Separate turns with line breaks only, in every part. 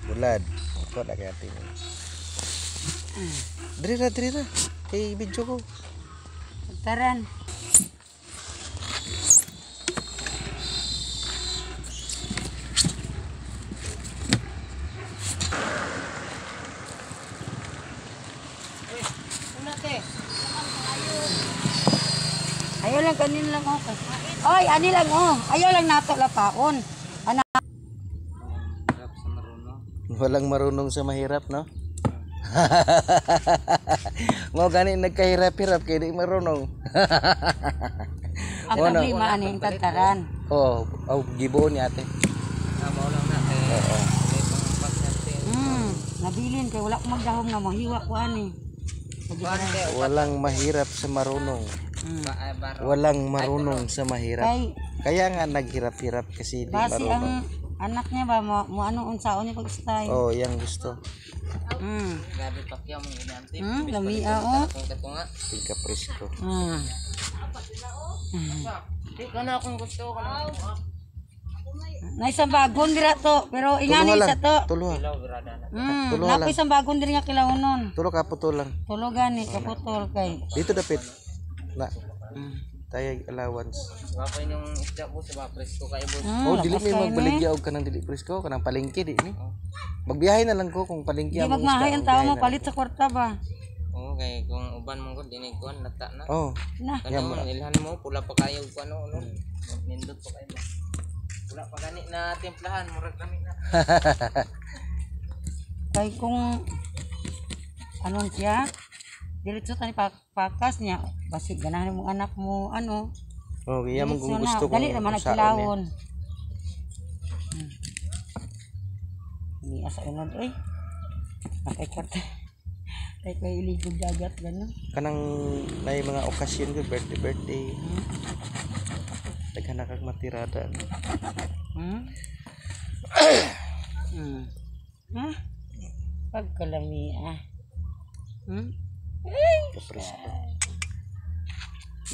Bulad. Ito na kaya tingin. Diri ra. Kay video ko.
Taran. Ayaw lang kanin lang ako. Oy, ani lang oh. Ayaw lang nato lapaon. Ana.
Walang marunong sa mahirap, no? Mo gani nagkahirap-hirap kay di marunong.
Ang problema ani ang tantaran.
Oh, gibo ni ate.
Mao lang na kay
Oo.
Nabilin kay wala ko magdahom nga mahiwa ko ani.
Walang mahirap sa marunong. Walang marunong sa mahirap. Kaya nga naghirap-hirap kasi di
Basi
marunong.
ang anak niya ba mo ano unsaon niya pag-style.
Oh, yang gusto.
grabe pakyaw mo ni ante.
Lamia oh.
Kung nga.
Tingka presko.
Di ka na akong gusto ko na.
Na isang bagon dira to, pero ingani sa to.
Tulo.
Ilaw birada na.
Tulo
Napo
lang.
isang bagon diri nga kilawon.
Tulo ka putol lang.
Tulo gani kaputol kay.
Dito dapit. Na. Tayag allowance.
Wapay yung isda po sa presko kay boss.
Oh, dili may magbaligya og kanang dili presko, kanang palengke di ni. Magbiyahe na lang ko kung palengke
Di
ang
magmahay ang tao mo palit sa kwarta ba?
Oo kay kung uban mo ko dinig ko lata na.
Oh.
Na.
Kanang ilhan mo pula pa kayo ko ano. Nindot pa kayo. Wala pa gani na timplahan murag kami na.
Kay kung anon siya, diretso tani pakas niya, basi ganahan mo anak mo ano.
Oh, kaya mong kung
diretso
gusto
na. Dali
kung
naman
saan niya.
nagkilawon. Ni asa unod oy. Nakay kwarta. Kay iligog dagat gano'n.
Kanang may mga okasyon ko birthday. Daghan kag matirada.
Ha? Pagkalami
Presko.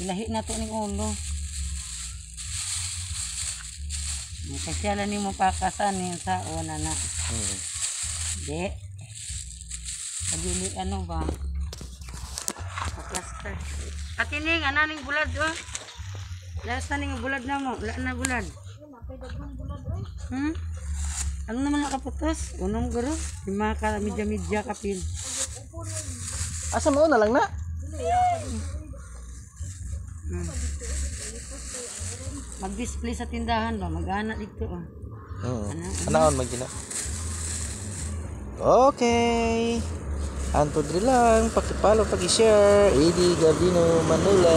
Ilahi na to ning ulo. Kasyalan ni mo pakasan ni sa una na. Di. Pagili ano ba? Plaster. At ining ananing bulad oh. Last na ning bulad na mo. Wala na bulad. Ano naman nakaputos? Unong guro? Lima ka medya kapil.
Asa mo na lang na?
Mag-display sa tindahan ba? Mag-ana dito oh.
Anaon magina. Okay. Anto diri lang, paki-follow, paki-share. Eddie Gardino Manula.